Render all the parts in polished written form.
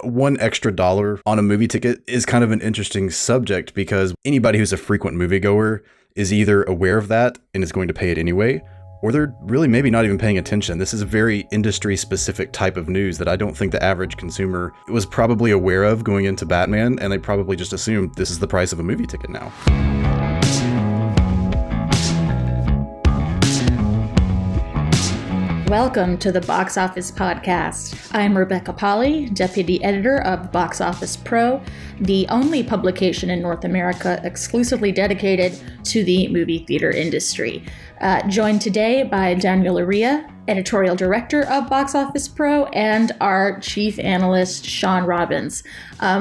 one extra dollar on a movie ticket is kind of an interesting subject because anybody who's a frequent moviegoer is either aware of that and is going to pay it anyway, or they're really maybe not even paying attention. This is a very industry-specific type of news that I don't think the average consumer was probably aware of going into Batman, and they probably just assumed this is the price of a movie ticket now. Welcome to the Box Office Podcast. I'm Rebecca Pahle, Deputy Editor of Box Office Pro, the only publication in North America exclusively dedicated to the movie theater industry. Joined today by Daniel Loria, Editorial Director of Box Office Pro, and our Chief Analyst, Shawn Robbins.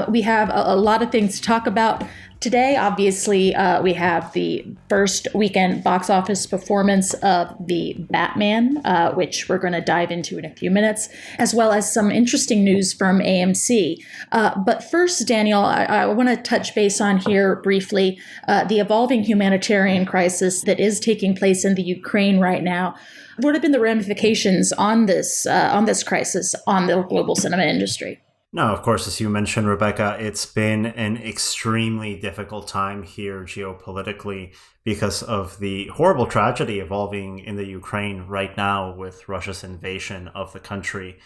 We have a lot of things to talk about today. Obviously, we have the first weekend box office performance of the Batman, which we're going to dive into in a few minutes, as well as some interesting news from AMC. But first, Daniel, I want to touch base on here briefly the evolving humanitarian crisis that is taking place in the Ukraine right now. What have been the ramifications on this crisis on the global cinema industry? No, of course, as you mentioned, Rebecca, it's been an extremely difficult time here geopolitically because of the horrible tragedy evolving in the Ukraine right now with Russia's invasion of the country.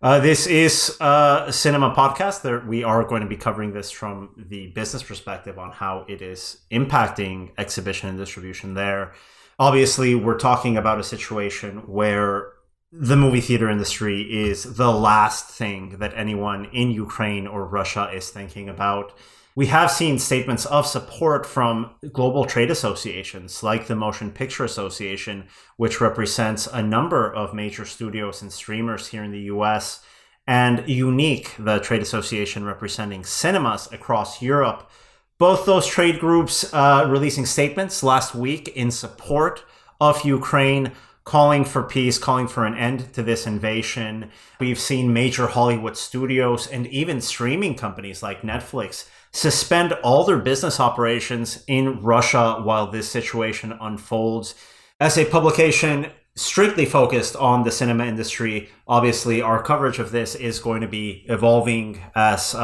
This is a cinema podcast that we are going to be covering this from the business perspective on how it is impacting exhibition and distribution there. Obviously, we're talking about a situation where the movie theater industry is the last thing that anyone in Ukraine or Russia is thinking about. We have seen statements of support from global trade associations like the Motion Picture Association, which represents a number of major studios and streamers here in the US, and Unique, the trade association representing cinemas across Europe. Both those trade groups releasing statements last week in support of Ukraine, calling for peace, calling for an end to this invasion. We've seen major Hollywood studios and even streaming companies like Netflix suspend all their business operations in Russia while this situation unfolds. As a publication strictly focused on the cinema industry, obviously our coverage of this is going to be evolving as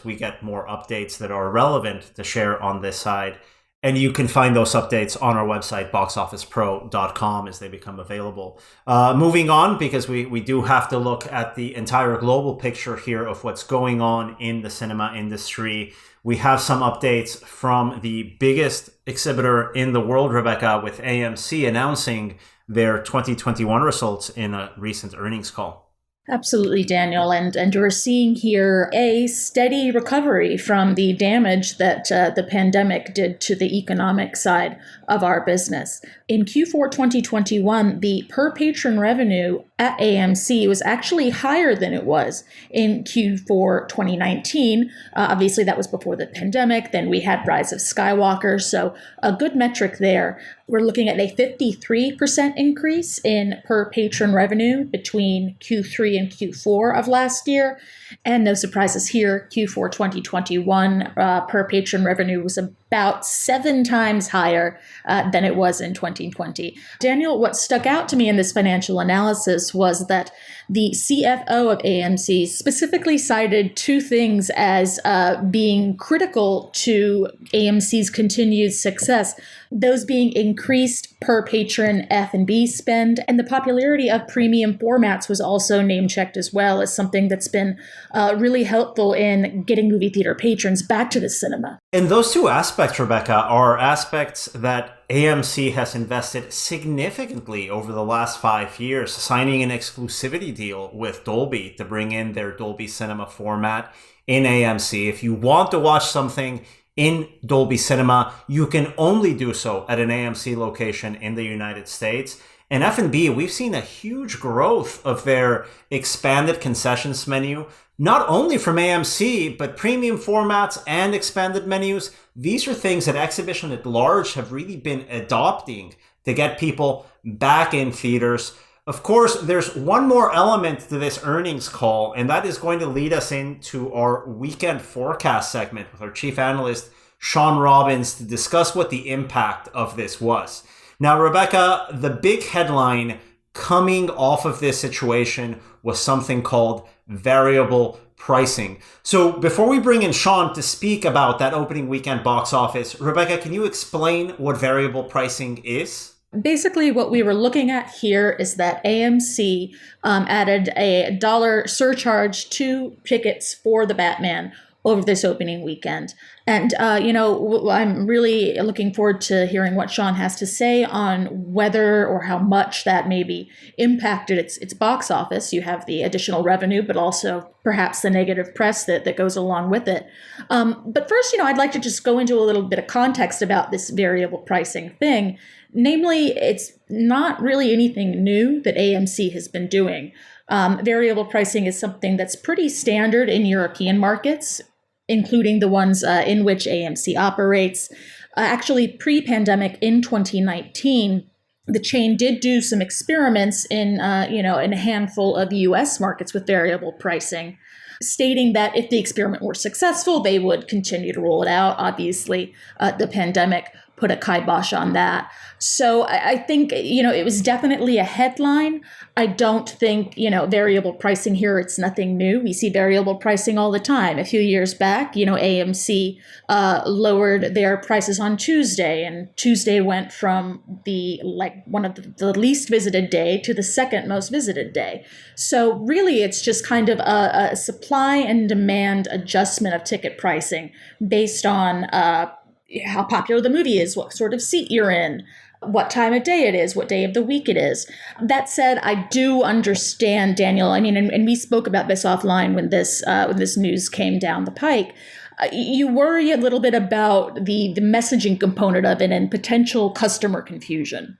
we get more updates that are relevant to share on this side. And you can find those updates on our website, boxofficepro.com, as they become available. Moving on, because we do have to look at the entire global picture here of what's going on in the cinema industry. We have some updates from the biggest exhibitor in the world, Rebecca, with AMC announcing their 2021 results in a recent earnings call. Absolutely, Daniel. And we're seeing here a steady recovery from the damage that the pandemic did to the economic side of our business. In Q4 2021, the per patron revenue at AMC was actually higher than it was in Q4 2019. Obviously, that was before the pandemic. Then we had Rise of Skywalker. So a good metric there. We're looking at a 53% increase in per patron revenue between Q3 and Q4 of last year. And no surprises here, Q4 2021 per patron revenue was about 7 times higher than it was in 2020. Daniel, what stuck out to me in this financial analysis was that the CFO of AMC specifically cited 2 things as being critical to AMC's continued success. Those being increased per patron F&B spend, and the popularity of premium formats was also name-checked as well as something that's been really helpful in getting movie theater patrons back to the cinema. And those 2 aspects, Rebecca, are aspects that AMC has invested significantly over the last 5 years, signing an exclusivity deal with Dolby to bring in their Dolby Cinema format in AMC. If you want to watch something in Dolby Cinema, you can only do so at an AMC location in the United States. And F&B, we've seen a huge growth of their expanded concessions menu, not only from AMC, but premium formats and expanded menus. These are things that exhibition at large have really been adopting to get people back in theaters. Of course, there's one more element to this earnings call, and that is going to lead us into our weekend forecast segment with our chief analyst, Shawn Robbins, to discuss what the impact of this was. Now, Rebecca, the big headline coming off of this situation was something called variable pricing. So before we bring in Shawn to speak about that opening weekend box office, Rebecca, can you explain what variable pricing is? Basically, what we were looking at here is that AMC added a dollar surcharge to tickets for the Batman over this opening weekend. And, I'm really looking forward to hearing what Shawn has to say on whether or how much that maybe impacted its box office. You have the additional revenue, but also perhaps the negative press that goes along with it. But first, I'd like to just go into a little bit of context about this variable pricing thing. Namely, it's not really anything new that AMC has been doing. Variable pricing is something that's pretty standard in European markets, including the ones in which AMC operates. Actually, pre-pandemic in 2019, the chain did do some experiments in a handful of U.S. markets with variable pricing, stating that if the experiment were successful, they would continue to roll it out. Obviously, the pandemic put a kibosh on that. So I think, it was definitely a headline. I don't think, variable pricing here, it's nothing new. We see variable pricing all the time. A few years back, AMC lowered their prices on Tuesday, and Tuesday went from one of the least visited day to the second most visited day. So really, it's just kind of a supply and demand adjustment of ticket pricing based on how popular the movie is, what sort of seat you're in, what time of day it is, what day of the week it is. That said, I do understand, Daniel. And we spoke about this offline when this news came down the pike. You worry a little bit about the messaging component of it and potential customer confusion.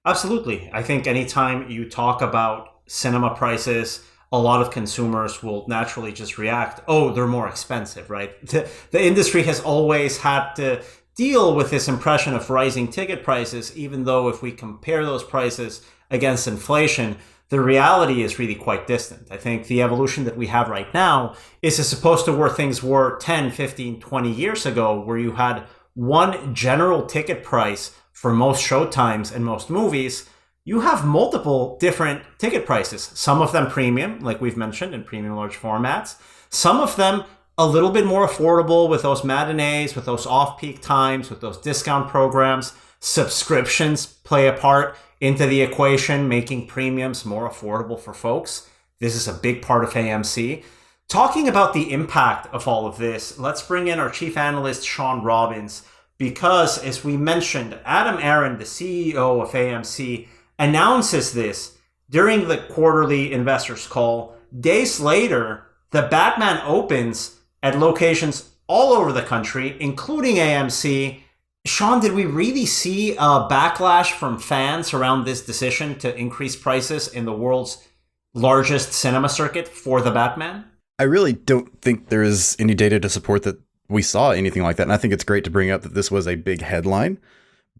Absolutely. I think anytime you talk about cinema prices, a lot of consumers will naturally just react, oh, they're more expensive, right? The industry has always had to deal with this impression of rising ticket prices, even though if we compare those prices against inflation, the reality is really quite distant. I think the evolution that we have right now is as opposed to where things were 10, 15, 20 years ago, where you had one general ticket price for most showtimes and most movies. You have multiple different ticket prices, some of them premium, like we've mentioned, in premium large formats, some of them a little bit more affordable with those matinees, with those off-peak times, with those discount programs. Subscriptions play a part into the equation, making premiums more affordable for folks. This is a big part of AMC. Talking about the impact of all of this, let's bring in our chief analyst, Shawn Robbins, because as we mentioned, Adam Aron, the CEO of AMC, announces this during the quarterly investors call. Days later, the Batman opens at locations all over the country, including AMC. Shawn, did we really see a backlash from fans around this decision to increase prices in the world's largest cinema circuit for the Batman? I really don't think there is any data to support that we saw anything like that. And I think it's great to bring up that this was a big headline.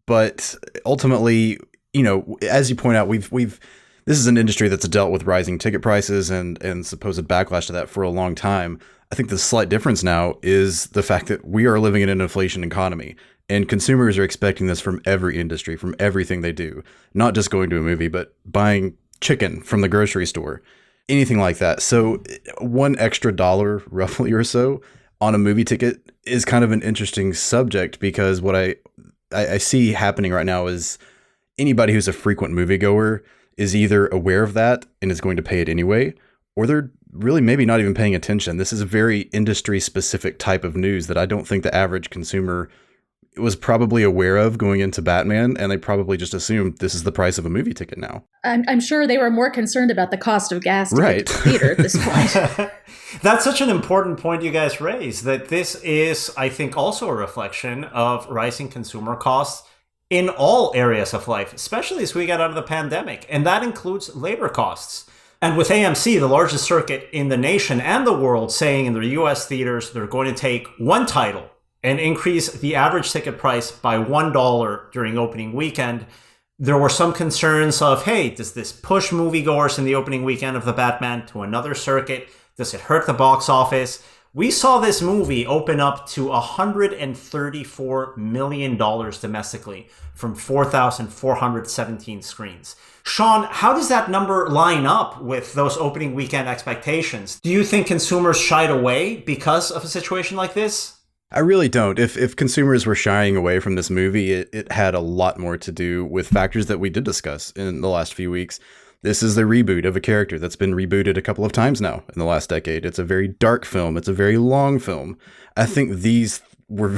But ultimately, as you point out, this is an industry that's dealt with rising ticket prices and supposed backlash to that for a long time. I think the slight difference now is the fact that we are living in an inflation economy, and consumers are expecting this from every industry, from everything they do, not just going to a movie, but buying chicken from the grocery store, anything like that. So $1 extra roughly or so on a movie ticket is kind of an interesting subject, because what I see happening right now is anybody who's a frequent moviegoer is either aware of that and is going to pay it anyway, or they're really maybe not even paying attention. This is a very industry specific type of news that I don't think the average consumer was probably aware of going into Batman, and they probably just assumed this is the price of a movie ticket now. I'm sure they were more concerned about the cost of gas to get to the theater at this point. That's such an important point you guys raised, that this is, I think, also a reflection of rising consumer costs in all areas of life, especially as we get out of the pandemic. And that includes labor costs. And with AMC, the largest circuit in the nation and the world, saying in their US theaters they're going to take one title and increase the average ticket price by $1 during opening weekend, there were some concerns of, hey, does this push moviegoers in the opening weekend of the Batman to another circuit? Does it hurt the box office? We saw this movie open up to $134 million domestically from 4,417 screens. Shawn, how does that number line up with those opening weekend expectations? Do you think consumers shied away because of a situation like this? I really don't. If consumers were shying away from this movie, it had a lot more to do with factors that we did discuss in the last few weeks. This is the reboot of a character that's been rebooted a couple of times now in the last decade. It's a very dark film. It's a very long film. I think these were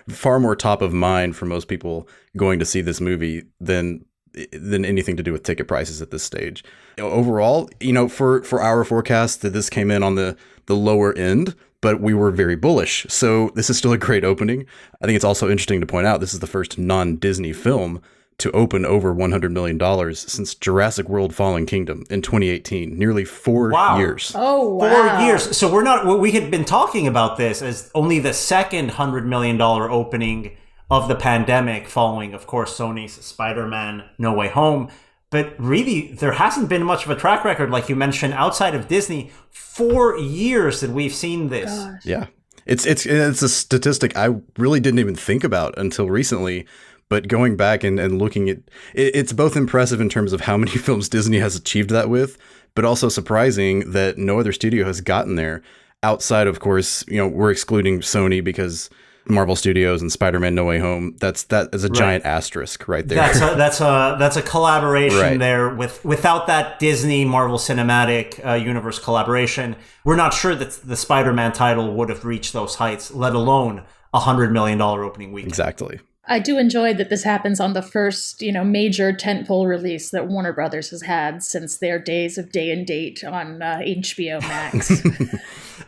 far more top of mind for most people going to see this movie than anything to do with ticket prices at this stage. Overall, for our forecast, that this came in on the lower end, but we were very bullish. So this is still a great opening. I think it's also interesting to point out this is the first non-Disney film to open over $100 million since Jurassic World Fallen Kingdom in 2018, nearly 4 years. Oh, wow. 4 years. So we had been talking about this as only the second $100 million opening of the pandemic, following, of course, Sony's Spider-Man No Way Home. But really, there hasn't been much of a track record, like you mentioned, outside of Disney. 4 years that we've seen this. Gosh. Yeah. It's a statistic I really didn't even think about until recently. But going back and looking at it's both impressive in terms of how many films Disney has achieved that with, but also surprising that no other studio has gotten there outside, of course, we're excluding Sony because Marvel Studios and Spider-Man No Way Home. That is a giant asterisk right there. That's a collaboration right there. Without that Disney Marvel Cinematic Universe collaboration, we're not sure that the Spider-Man title would have reached those heights, let alone $100 million opening weekend. Exactly. I do enjoy that this happens on the first, major tentpole release that Warner Brothers has had since their days of day and date on HBO Max.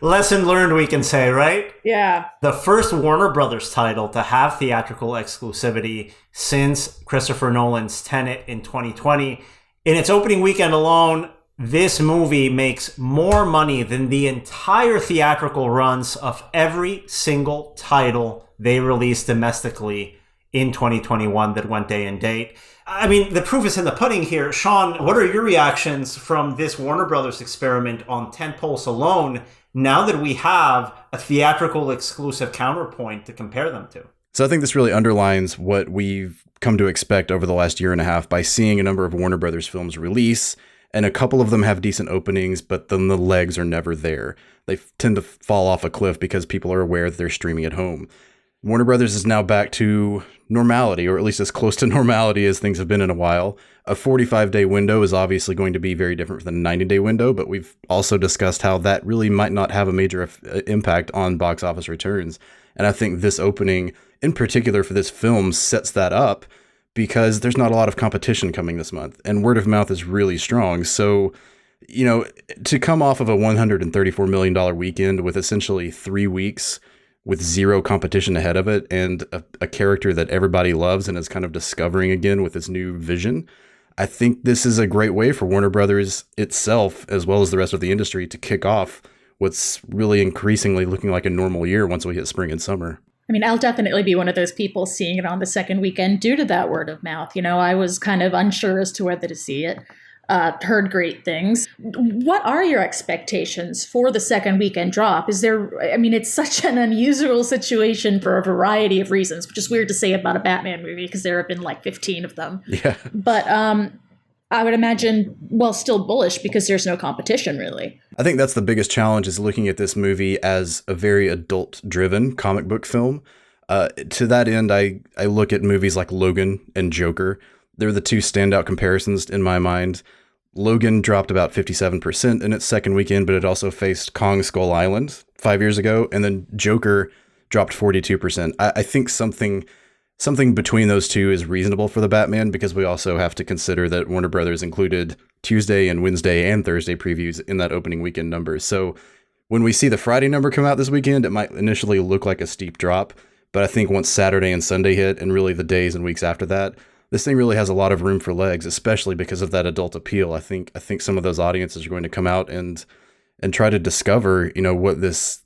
Lesson learned, we can say, right? Yeah. The first Warner Brothers title to have theatrical exclusivity since Christopher Nolan's Tenet in 2020. In its opening weekend alone, this movie makes more money than the entire theatrical runs of every single title they released domestically in 2021 that went day and date. I mean, the proof is in the pudding here. Shawn, what are your reactions from this Warner Brothers experiment on tentpoles alone now that we have a theatrical exclusive counterpoint to compare them to? So I think this really underlines what we've come to expect over the last year and a half by seeing a number of Warner Brothers films release, and a couple of them have decent openings, but then the legs are never there. They tend to fall off a cliff because people are aware that they're streaming at home. Warner Brothers is now back to normality, or at least as close to normality as things have been in a while. A 45-day window is obviously going to be very different than a 90-day window, but we've also discussed how that really might not have a major impact on box office returns. And I think this opening, in particular for this film, sets that up because there's not a lot of competition coming this month, and word of mouth is really strong. So, to come off of a $134 million weekend with essentially 3 weeks with zero competition ahead of it, and a character that everybody loves and is kind of discovering again with its new vision, I think this is a great way for Warner Brothers itself, as well as the rest of the industry, to kick off what's really increasingly looking like a normal year once we hit spring and summer. I mean, I'll definitely be one of those people seeing it on the second weekend due to that word of mouth. I was kind of unsure as to whether to see it. Heard great things. What are your expectations for the second weekend drop? It's such an unusual situation for a variety of reasons, which is weird to say about a Batman movie because there have been like 15 of them. Yeah. But I would imagine, still bullish because there's no competition really. I think that's the biggest challenge, is looking at this movie as a very adult-driven comic book film. To that end, I look at movies like Logan and Joker. They're the two standout comparisons in my mind. Logan dropped about 57% in its second weekend, but it also faced Kong Skull Island 5 years ago, and then Joker dropped 42%. I think something between those two is reasonable for the Batman, because we also have to consider that Warner Brothers included Tuesday and Wednesday and Thursday previews in that opening weekend number. So when we see the Friday number come out this weekend, it might initially look like a steep drop, but I think once Saturday and Sunday hit, and really the days and weeks after that, this thing really has a lot of room for legs, especially because of that adult appeal. I think some of those audiences are going to come out and try to discover, what this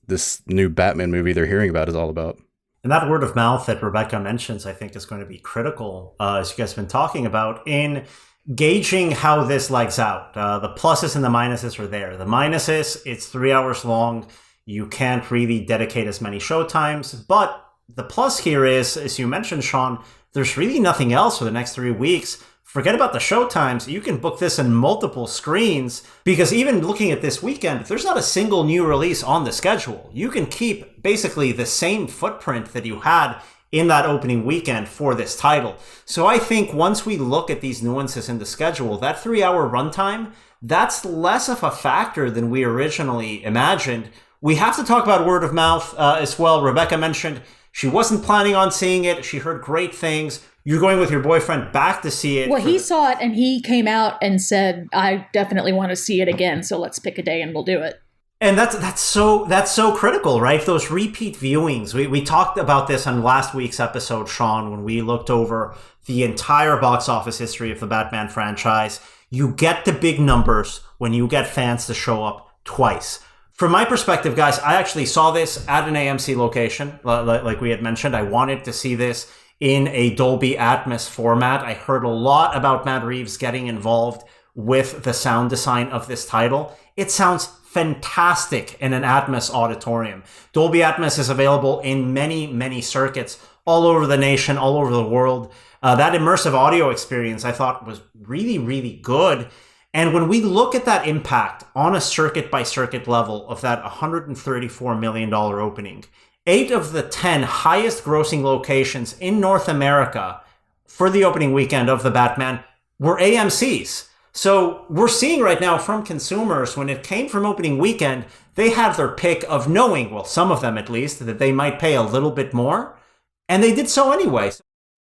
new Batman movie they're hearing about is all about. And that word of mouth that Rebecca mentions, I think, is going to be critical, as you guys have been talking about, in gauging how this legs out. The pluses and the minuses are there. The minuses, it's 3 hours long. You can't really dedicate as many showtimes. But the plus here is, as you mentioned, Shawn, there's really nothing else for the next 3 weeks. Forget about the showtimes. You can book this in multiple screens, because even looking at this weekend, there's not a single new release on the schedule. You can keep basically the same footprint that you had in that opening weekend for this title. So I think once we look at these nuances in the schedule, that 3-hour runtime, that's less of a factor than we originally imagined. We have to talk about word of mouth as well. Rebecca mentioned she wasn't planning on seeing it. She heard great things. You're going with your boyfriend back to see it. Well, he saw it and he came out and said, I definitely want to see it again. So let's pick a day and we'll do it. And that's so critical, right? Those repeat viewings. We talked about this on last week's episode, Shawn, when we looked over the entire box office history of the Batman franchise. You get the big numbers when you get fans to show up twice. From my perspective, guys, I actually saw this at an AMC location, like we had mentioned. I wanted to see this in a Dolby Atmos format. I heard a lot about Matt Reeves getting involved with the sound design of this title. It sounds fantastic in an Atmos auditorium. Dolby Atmos is available in many, many circuits all over the nation, all over the world. That immersive audio experience I thought was really, really good. And when we look at that impact on a circuit by circuit level of that $134 million opening, 8 of the 10 highest grossing locations in North America for the opening weekend of the Batman were AMCs. So we're seeing right now from consumers, when it came from opening weekend, they had their pick of knowing, well, some of them at least, that they might pay a little bit more. And they did so anyway.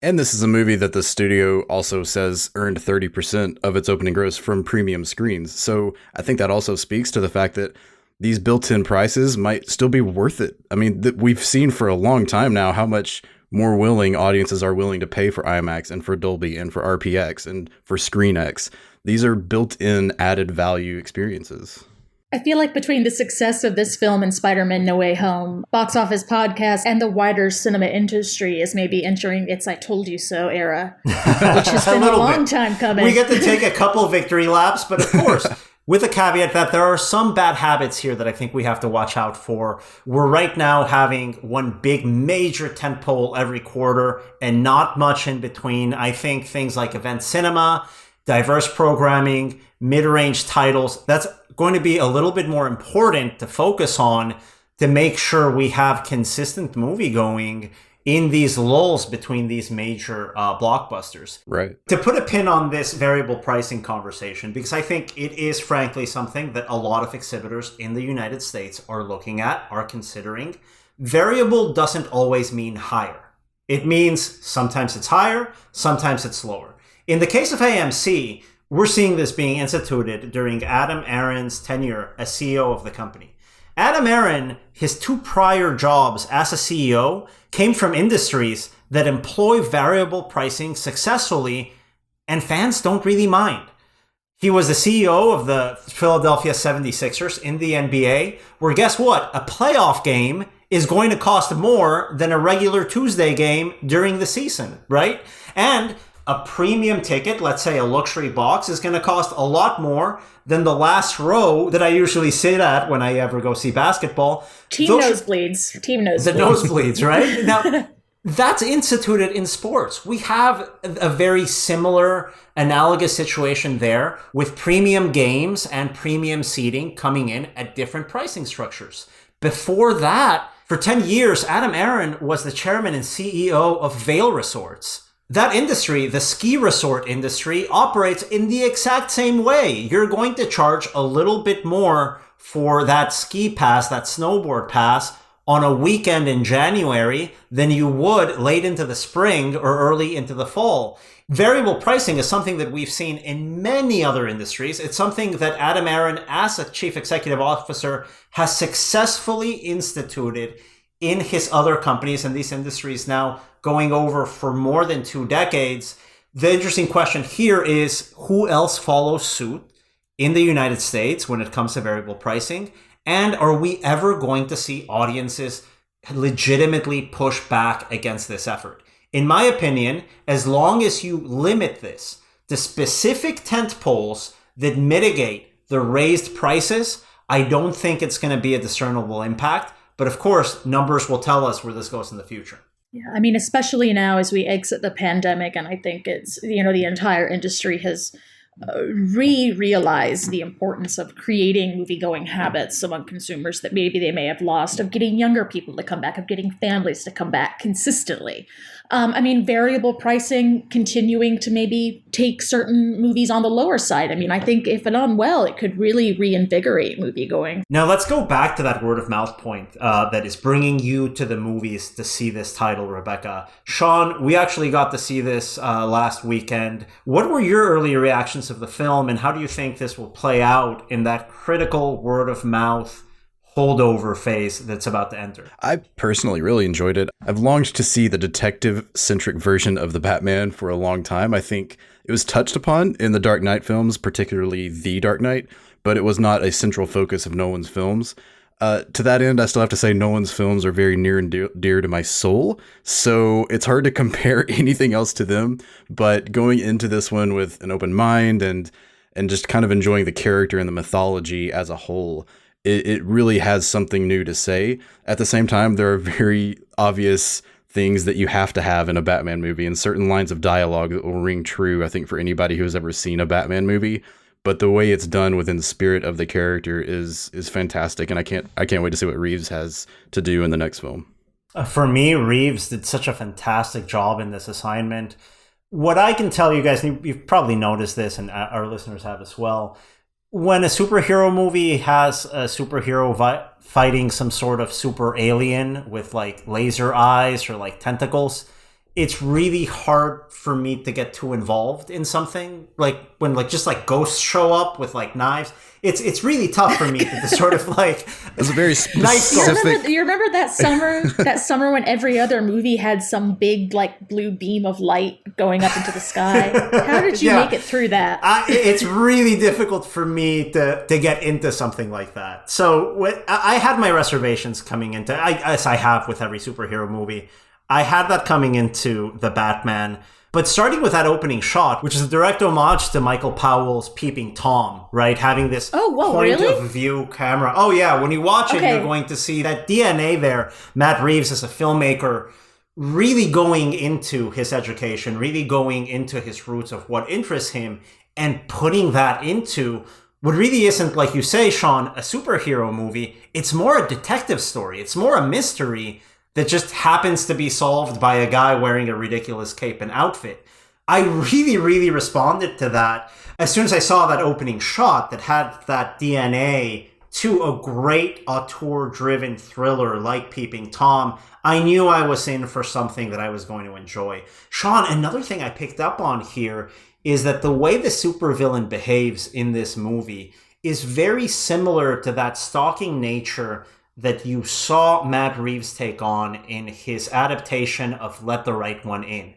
And this is a movie that the studio also says earned 30% of its opening gross from premium screens. So I think that also speaks to the fact that these built-in prices might still be worth it. I mean, we've seen for a long time now how much more willing audiences are willing to pay for IMAX and for Dolby and for RPX and for ScreenX. These are built-in added value experiences. I feel like between the success of this film and Spider-Man No Way Home, Box Office Podcast, and the wider cinema industry is maybe entering its I told you so era, which has been a long time coming. We get to take a couple victory laps, but of course, with a caveat that there are some bad habits here that I think we have to watch out for. We're right now having one big major tentpole every quarter and not much in between. I think things like event cinema, diverse programming, mid-range titles, that's going to be a little bit more important to focus on to make sure we have consistent movie going in these lulls between these major blockbusters. Right. To put a pin on this variable pricing conversation, because I think it is frankly something that a lot of exhibitors in the United States are looking at, are considering. Variable doesn't always mean higher. It means sometimes it's higher, sometimes it's lower. In the case of AMC, we're seeing this being instituted during Adam Aron's tenure as CEO of the company. Adam Aron, his 2 prior jobs as a CEO came from industries that employ variable pricing successfully, and fans don't really mind. He was the CEO of the Philadelphia 76ers in the NBA, where guess what? A playoff game is going to cost more than a regular Tuesday game during the season, right? And a premium ticket, let's say a luxury box, is going to cost a lot more than the last row that I usually sit at when I ever go see basketball. Team nosebleeds. The nosebleeds, right? Now, that's instituted in sports. We have a very similar, analogous situation there with premium games and premium seating coming in at different pricing structures. Before that, for 10 years, Adam Aron was the chairman and CEO of Vail Resorts. That industry, the ski resort industry, operates in the exact same way. You're going to charge a little bit more for that ski pass, that snowboard pass, on a weekend in January than you would late into the spring or early into the fall. Variable pricing is something that we've seen in many other industries. It's something that Adam Aron, as a chief executive officer, has successfully instituted in his other companies and these industries now going over for more than 2 decades. The interesting question here is who else follows suit in the United States when it comes to variable pricing? And are we ever going to see audiences legitimately push back against this effort? In my opinion, as long as you limit this to specific tentpoles that mitigate the raised prices, I don't think it's going to be a discernible impact. But of course, numbers will tell us where this goes in the future. Yeah, I mean, especially now as we exit the pandemic, and I think it's, the entire industry has realized the importance of creating movie-going habits among consumers that maybe they may have lost, of getting younger people to come back, of getting families to come back consistently. I mean, variable pricing continuing to maybe take certain movies on the lower side. I mean, I think if done well, it could really reinvigorate movie-going. Now, let's go back to that word of mouth point that is bringing you to the movies to see this title, Rebecca. Shawn, we actually got to see this last weekend. What were your early reactions of the film, and how do you think this will play out in that critical word of mouth holdover phase that's about to enter? I personally really enjoyed it. I've longed to see the detective-centric version of the Batman for a long time. I think it was touched upon in the Dark Knight films, particularly The Dark Knight, but it was not a central focus of Nolan's films. To that end, I still have to say Nolan's films are very near and dear to my soul, so it's hard to compare anything else to them, but going into this one with an open mind and just kind of enjoying the character and the mythology as a whole, it really has something new to say. At the same time, there are very obvious things that you have to have in a Batman movie and certain lines of dialogue that will ring true, I think, for anybody who's ever seen a Batman movie. But the way it's done within the spirit of the character is fantastic, and I can't wait to see what Reeves has to do in the next film. For me, Reeves did such a fantastic job in this assignment. What I can tell you guys, you've probably noticed this, and our listeners have as well, when a superhero movie has a superhero fighting some sort of super alien with like laser eyes or like tentacles, it's really hard for me to get too involved in something. Like when like just like ghosts show up with like knives, it's really tough for me to sort of like. It's a very specific. You remember that summer when every other movie had some big like blue beam of light going up into the sky? How did you make it through that? It's really difficult for me to get into something like that. So I had my reservations coming into, as I have with every superhero movie. I had that coming into the Batman, but starting with that opening shot, which is a direct homage to Michael Powell's Peeping Tom, right? Having this point of view camera. Oh yeah, when you watch it, you're going to see that DNA there. Matt Reeves as a filmmaker really going into his education, really going into his roots of what interests him and putting that into what really isn't, like you say, Shawn, a superhero movie. It's more a detective story. It's more a mystery that just happens to be solved by a guy wearing a ridiculous cape and outfit. I really, really responded to that as soon as I saw that opening shot that had that DNA to a great auteur-driven thriller like Peeping Tom. I knew I was in for something that I was going to enjoy. Shawn, another thing I picked up on here is that the way the supervillain behaves in this movie is very similar to that stalking nature that you saw Matt Reeves take on in his adaptation of Let the Right One In.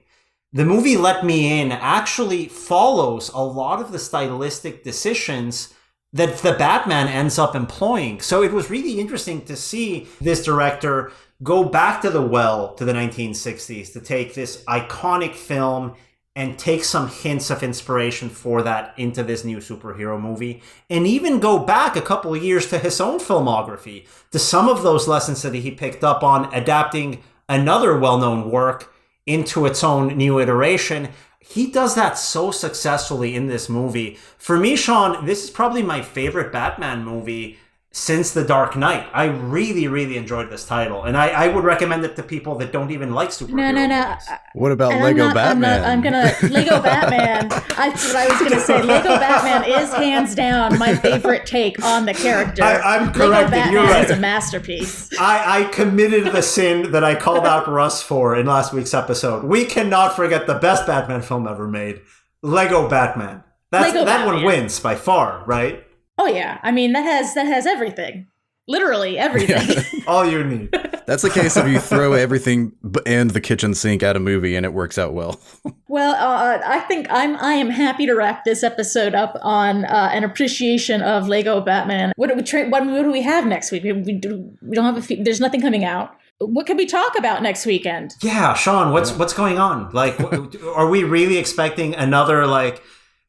The movie Let Me In actually follows a lot of the stylistic decisions that the Batman ends up employing. So it was really interesting to see this director go back to the well, to the 1960s, to take this iconic film and take some hints of inspiration for that into this new superhero movie, and even go back a couple of years to his own filmography, to some of those lessons that he picked up on adapting another well-known work into its own new iteration. He does that so successfully in this movie. For me, Shawn, this is probably my favorite Batman movie since The Dark Knight. I really, really enjoyed this title, and I would recommend it to people that don't even like superhero movies. What about Lego Batman? Lego Batman. That's what I was gonna say. Lego Batman is hands down my favorite take on the character. I'm correct. Lego Batman You're right. is a masterpiece. I committed the sin that I called out Russ for in last week's episode. We cannot forget the best Batman film ever made, Lego Batman. That one wins by far, right? Oh yeah, I mean that has everything, literally everything. Yeah. All you need. That's the case if you throw everything and the kitchen sink at a movie and it works out well. Well, I think I am happy to wrap this episode up on an appreciation of Lego Batman. What do we have next week? We don't have there's nothing coming out. What can we talk about next weekend? Yeah, Shawn, what's going on? Like, are we really expecting another like?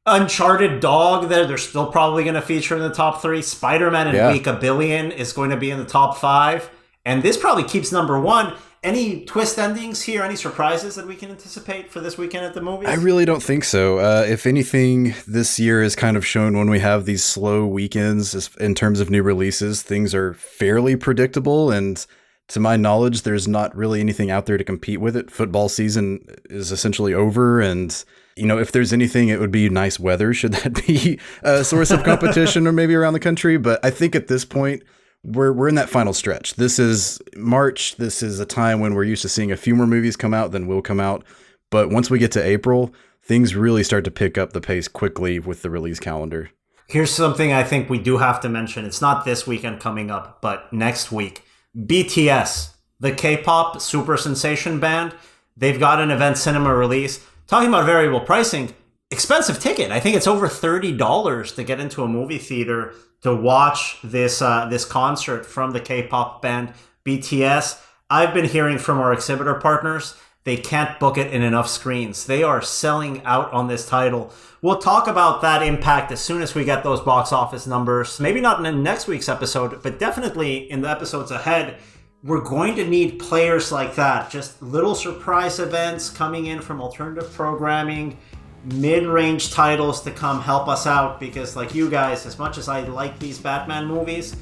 Uncharted Dog there. They're still probably going to feature in the top 3. Spider-Man in Week 1 Billion is going to be in the top 5. And this probably keeps number 1. Any twist endings here? Any surprises that we can anticipate for this weekend at the movies? I really don't think so. If anything, this year is kind of shown when we have these slow weekends in terms of new releases, things are fairly predictable. And to my knowledge, there's not really anything out there to compete with it. Football season is essentially over. And, if there's anything, it would be nice weather. Should that be a source of competition or maybe around the country? But I think at this point, we're in that final stretch. This is March. This is a time when we're used to seeing a few more movies come out than will come out. But once we get to April, things really start to pick up the pace quickly with the release calendar. Here's something I think we do have to mention. It's not this weekend coming up, but next week. BTS, the K-pop super sensation band, they've got an event cinema release. Talking about variable pricing, expensive ticket. I think it's over $30 to get into a movie theater to watch this concert from the K-pop band BTS. I've been hearing from our exhibitor partners, they can't book it in enough screens. They are selling out on this title. We'll talk about that impact as soon as we get those box office numbers. Maybe not in next week's episode, but definitely in the episodes ahead. We're going to need players like that. Just little surprise events coming in from alternative programming, mid-range titles to come help us out, because like you guys, as much as I like these Batman movies,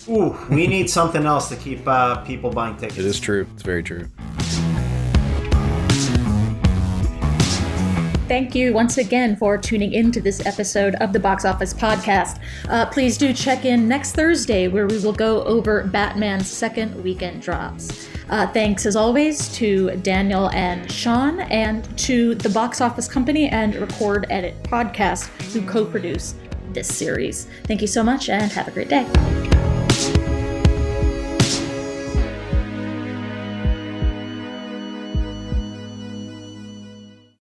we need something else to keep people buying tickets. It is true. It's very true. Thank you once again for tuning into this episode of the Box Office Podcast. Please do check in next Thursday, where we will go over Batman's second weekend drops. Thanks, as always, to Daniel and Shawn, and to the Box Office Company and Record Edit Podcast, who co-produce this series. Thank you so much, and have a great day.